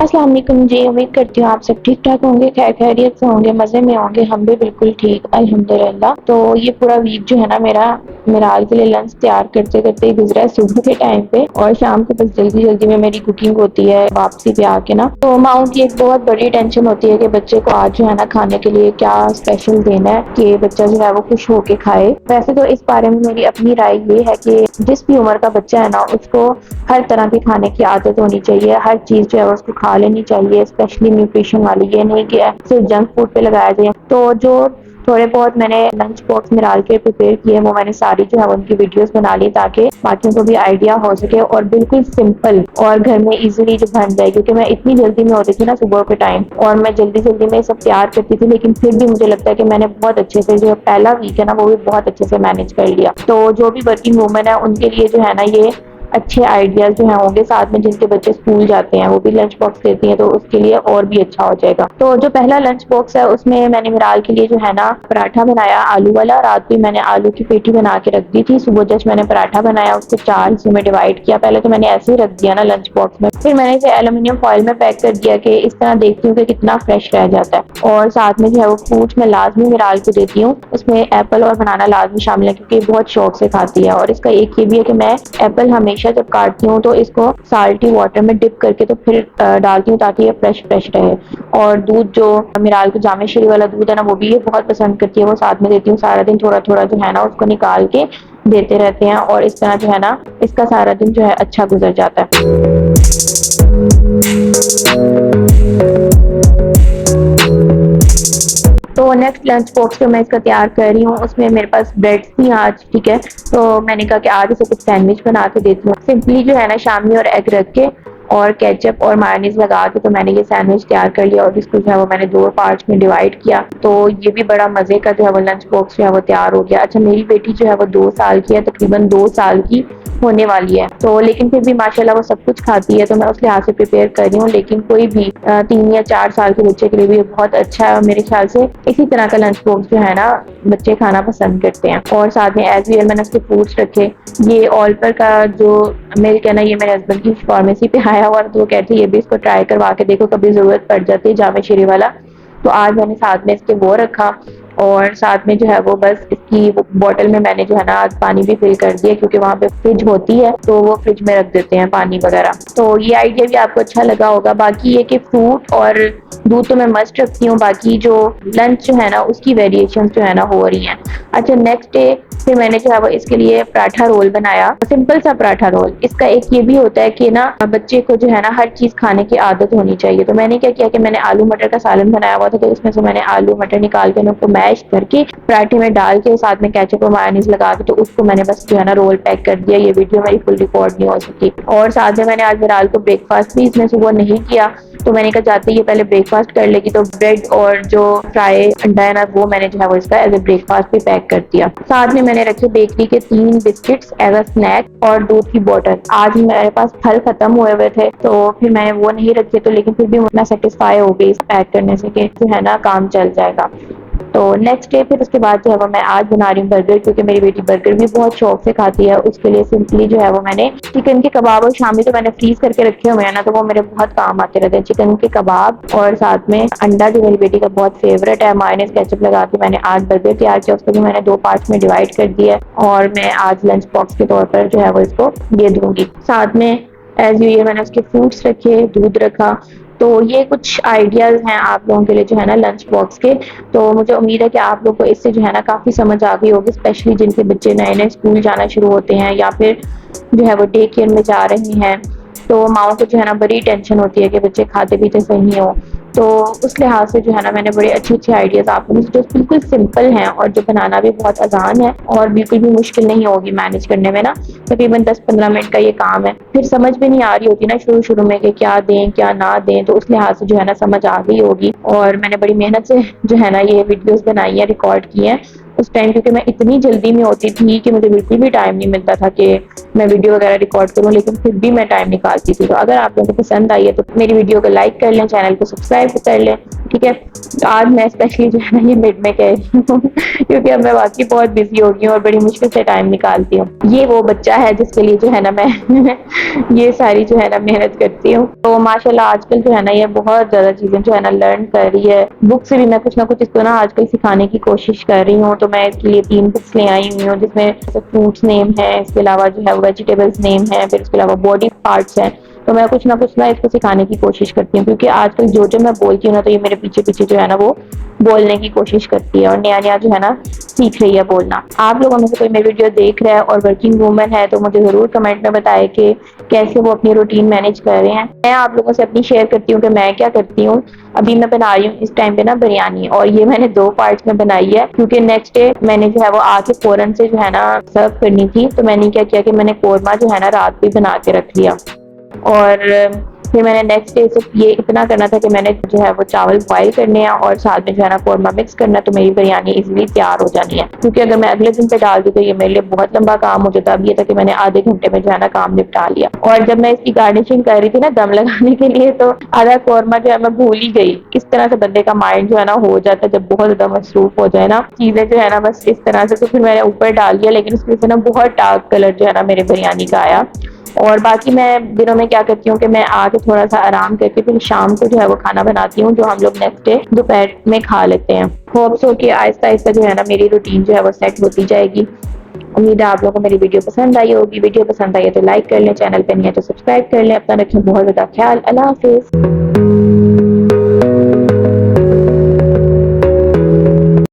अस्सलाम वालेकुम जी। उम्मीद करती हूँ आप सब ठीक ठाक होंगे, खैर खैरियत से होंगे, मज़े में होंगे। हम भी बिल्कुल ठीक अल्हम्दुलिल्लाह। तो ये पूरा वीक जो है ना मेरा मिराल के लिए लंच तैयार करते करते ही गुजरा है सुबह के टाइम पे, और शाम को बस जल्दी जल्दी में मेरी कुकिंग होती है वापसी पे आके ना। तो माओ की एक बहुत बड़ी टेंशन होती है कि बच्चे को आज जो है ना खाने के लिए क्या स्पेशल देना है कि बच्चा जो है वो खुश होके खाए। वैसे तो इस बारे में मेरी अपनी राय ये है कि जिस भी उम्र का बच्चा है ना उसको हर तरह के खाने की आदत होनी चाहिए। हर चीज़ जो है उसको खा लेनी चाहिए, स्पेशली न्यूट्रिशन वाली। ये नहीं कि सिर्फ जंक फूड पे लगाया जाए। तो जो थोड़े बहुत मैंने लंच बॉक्स में डाल के प्रिपेयर किए वो मैंने सारी जो है उनकी वीडियोस बना ली ताकि बाकियों को भी आइडिया हो सके, और बिल्कुल सिंपल और घर में इजीली जो बन जाए। क्योंकि मैं इतनी जल्दी में होती थी ना सुबह के टाइम, और मैं जल्दी जल्दी में सब तैयार करती थी, लेकिन फिर भी मुझे लगता है कि मैंने बहुत अच्छे से जो पहला वीक है ना वो भी बहुत अच्छे से मैनेज कर लिया। तो जो भी वर्किंग वूमेन है उनके लिए जो है ना ये अच्छे आइडियाज जो है होंगे। साथ में जिनके बच्चे स्कूल जाते हैं वो भी लंच बॉक्स लेती हैं तो उसके लिए और भी अच्छा हो जाएगा। तो जो पहला लंच बॉक्स है उसमें मैंने मिराल के लिए जो है ना पराठा बनाया आलू वाला। रात को मैंने आलू की पेटी बना के रख दी थी, सुबह जस्ट मैंने पराठा बनाया, उसको 4 हिस्सों में डिवाइड किया। पहले तो मैंने ऐसे ही रख दिया ना लंच बॉक्स में, फिर मैंने इसे एल्यूमिनियम फॉइल में पैक कर दिया कि इस तरह देखती हूँ कि कितना फ्रेश रह जाता है। और साथ में जो है वो फ्रूट्स में लाजमी मिराल को देती हूँ, उसमें एप्पल और बनाना लाजमी शामिल है क्योंकि बहुत शौक से खाती है। और इसका एक ये भी है कि मैं एप्पल हमेशा जब काटती हूँ तो इसको साल्टी वाटर में डिप करके तो फिर डालती हूँ ताकि ये फ्रेश फ्रेश रहे। और दूध जो मिराल को जामे श्री वाला दूध है ना वो भी ये बहुत पसंद करती है, वो साथ में देती हूँ। सारा दिन थोड़ा थोड़ा जो है ना उसको निकाल के देते रहते हैं, और इस तरह जो है ना इसका सारा दिन जो है अच्छा गुजर जाता है। तो नेक्स्ट लंच बॉक्स जो मैं इसका तैयार कर रही हूँ उसमें मेरे पास ब्रेड्स थी आज, ठीक है। तो मैंने कहा कि आज इसे कुछ सैंडविच बना के देती हूँ। सिंपली जो है ना शामी और एग रख के और केचप और मायोनीज लगा के तो मैंने ये सैंडविच तैयार कर लिया, और इसको जो है वो मैंने 2 पार्ट्स में डिवाइड किया। तो ये भी बड़ा मजे का जो है वो लंच बॉक्स जो है वो तैयार हो गया। अच्छा, मेरी बेटी जो है वो 2 साल की है, तकरीबन 2 साल की होने वाली है, तो लेकिन फिर भी माशाल्लाह वो सब कुछ खाती है। तो मैं उस लिहाज से प्रिपेयर कर रही हूँ, लेकिन कोई भी 3 या 4 साल के बच्चे के लिए भी बहुत अच्छा है। और मेरे ख्याल से इसी तरह का लंच बॉक्स जो है ना बच्चे खाना पसंद करते हैं। और साथ में एज यूजुअल मैंने उसके फ्रूट्स रखे। ये ऑल्पर का जो मिल्क है ना ये मेरे हस्बैंड की फार्मेसी पे आया हुआ, तो वो कहते हैं ये भी इसको ट्राई करवा के देखो, कभी जरूरत पड़ जाती है जामे श्री वाला। तो आज मैंने साथ में इसके वो रखा, और साथ में जो है वो बस इसकी बॉटल में मैंने जो है ना आज पानी भी फिल कर दिया, क्योंकि वहाँ पे फ्रिज होती है तो वो फ्रिज में रख देते हैं पानी वगैरह। तो ये आइडिया भी आपको अच्छा लगा होगा। बाकी ये कि फ्रूट और दूध तो मैं मस्ट रखती हूँ, बाकी जो लंच जो है ना उसकी वेरिएशन जो है ना हो रही हैं। अच्छा, नेक्स्ट डे फिर मैंने जो है वो इसके लिए पराठा रोल बनाया, सिंपल सा पराठा रोल। इसका एक ये भी होता है कि ना बच्चे को जो है ना हर चीज खाने की आदत होनी चाहिए। तो मैंने क्या किया कि मैंने आलू मटर का सालन बनाया हुआ था, तो उसमें से मैंने आलू मटर निकाल के उनको मैश करके पराठे में डाल के साथ में केचप और मायोनीज लगा के तो उसको मैंने बस जो है ना रोल पैक कर दिया। ये वीडियो मेरी फुल रिकॉर्ड नहीं हो सकी। और साथ में मैंने आज मिराल को ब्रेकफास्ट भी इसमें सुबह नहीं किया, तो मैंने कहा जाते ये पहले ब्रेकफास्ट कर लेगी, तो ब्रेड और जो फ्राई अंडा है ना वो मैंने जो है वो इसका एज ए ब्रेकफास्ट भी पैक कर दिया। साथ में मैंने रखे बेकरी के 3 बिस्किट्स एज अ स्नैक और दूध की बोतल। आज मेरे पास फल खत्म हुए थे तो फिर मैंने वो नहीं रखे, तो लेकिन फिर भी मैं सेटिस्फाई हो गई इस पैक करने से कि जो है ना काम चल जाएगा। तो नेक्स्ट डे फिर उसके बाद जो है वो मैं आज बना रही हूँ बर्गर, क्योंकि मेरी बेटी बर्गर भी बहुत शौक से खाती है। उसके लिए सिंपली जो है वो मैंने चिकन के कबाब और शामी तो मैंने फ्रीज करके रखे हुए हैं ना, तो वो मेरे बहुत काम आते रहते हैं। चिकन के कबाब और साथ में अंडा जो मेरी बेटी का बहुत फेवरेट है, मायोनीज केचप लगा के मैंने आज बर्गर तैयार किया। उसको भी मैंने 2 पार्ट्स में डिवाइड कर दिया, और मैं आज लंच बॉक्स के तौर पर जो है वो इसको दे दूंगी। साथ में एज यूजुअल मैंने उसके फ्रूट्स रखे, दूध रखा। तो ये कुछ आइडियाज हैं आप लोगों के लिए जो है ना लंच बॉक्स के। तो मुझे उम्मीद है कि आप लोग को इससे जो है ना काफ़ी समझ आ गई होगी, स्पेशली जिनके बच्चे नए नए स्कूल जाना शुरू होते हैं या फिर जो है वो डे केयर में जा रहे हैं। तो माओ को जो है ना बड़ी टेंशन होती है कि बच्चे खाते पीते सही हो। तो उस लिहाज से जो है ना मैंने बड़े अच्छे अच्छे आइडियाज आप लोगों से जो बिल्कुल सिंपल हैं और जो बनाना भी बहुत आसान है और बिल्कुल भी मुश्किल नहीं होगी मैनेज करने में ना। तकरीबन 10-15 मिनट का ये काम है। फिर समझ भी नहीं आ रही होती ना शुरू शुरू में कि क्या दें क्या ना दें, तो उस लिहाज से जो है ना समझ आ गई होगी। और मैंने बड़ी मेहनत से जो है ना ये वीडियोस बनाई है, रिकॉर्ड की है उस टाइम, क्योंकि मैं इतनी जल्दी में होती थी कि मुझे बिल्कुल भी टाइम नहीं मिलता था कि मैं वीडियो वगैरह रिकॉर्ड करूं, लेकिन फिर भी मैं टाइम निकालती थी। तो अगर आप लोगों को पसंद आई है तो मेरी वीडियो को लाइक कर लें, चैनल को सब्सक्राइब कर लें। ठीक है। तो आज मैं स्पेशली जो है ना ये मिड में कह रही हूँ क्योंकि अब मैं वाकई बहुत बिजी हो गई हूँ और बड़ी मुश्किल से टाइम निकालती हूँ। ये वो बच्चा है जिसके लिए जो है ना मैं ये सारी जो है ना मेहनत करती हूँ। तो माशाल्लाह आजकल जो है ना ये बहुत ज्यादा चीजें जो है ना लर्न कर रही है। बुक से भी मैं कुछ ना कुछ इसको ना आजकल सिखाने की कोशिश कर रही हूँ। तो मैं इसके लिए 3 बुक्स ले आई हुई हूँ जिसमें फ्रूट्स नेम है, इसके अलावा जो है वेजिटेबल्स नेम है, फिर इसके अलावा बॉडी पार्ट्स हैं। तो मैं कुछ ना कुछ ना इसको सिखाने की कोशिश करती हूँ क्योंकि आजकल जो मैं बोलती हूँ ना तो ये मेरे पीछे पीछे जो है ना वो बोलने की कोशिश करती है और नया नया जो है ना सीख रही है बोलना। आप लोगों में से कोई मेरी वीडियो देख रहा है और वर्किंग वूमेन है तो मुझे जरूर कमेंट में बताए कि कैसे वो अपनी रूटीन मैनेज कर रहे हैं। मैं आप लोगों से अपनी शेयर करती हूँ कि मैं क्या करती हूँ। अभी मैं बना रही हूँ इस टाइम पे ना बिरयानी, और ये मैंने 2 पार्ट्स में बनाई है क्योंकि नेक्स्ट डे मैंने जो है वो आके फौरन से जो है ना सर्व करनी थी। तो मैंने क्या किया कि मैंने कोरमा जो है ना रात भी बना के रख लिया, और फिर मैंने नेक्स्ट डे सिर्फ ये इतना करना था कि मैंने जो है वो चावल बॉयल करने हैं और साथ में जो है ना कौरमा मिक्स करना है। तो मेरी बिरयानी इजीली तैयार हो जानी है क्योंकि अगर मैं अगले दिन पे डाल दी तो ये मेरे लिए बहुत लंबा काम हो जाता। अब ये था कि मैंने आधे घंटे में जो है ना काम निपटा लिया। और जब मैं इसकी गार्निशिंग कर रही थी ना दम लगाने के लिए तो आधा कौरमा जो है मैं भूल ही गई। इस तरह से बंदे का माइंड जो है ना हो जाता है जब बहुत ज्यादा मसरूफ हो जाए ना चीजें जो है ना बस इस तरह से। तो फिर मैंने ऊपर डाल दिया, लेकिन उसमें से ना बहुत डार्क कलर जो है ना मेरे बिरयानी का आया। और बाकी मैं दिनों में क्या करती हूँ कि मैं आके थोड़ा सा आराम करके फिर शाम को जो है वो खाना बनाती हूँ जो हम लोग नेक्स्ट डे दोपहर में खा लेते हैं। होप्स हो कि आहिस्ता आहिस्ता जो है ना मेरी रूटीन जो है वो सेट होती जाएगी। उम्मीद है आप लोगों को मेरी वीडियो पसंद आई होगी। वीडियो पसंद आई है तो लाइक कर लें, चैनल पे नहीं है तो सब्सक्राइब कर लें। अपना रखें बहुत ज्यादा ख्याल। अल्लाह हाफिज।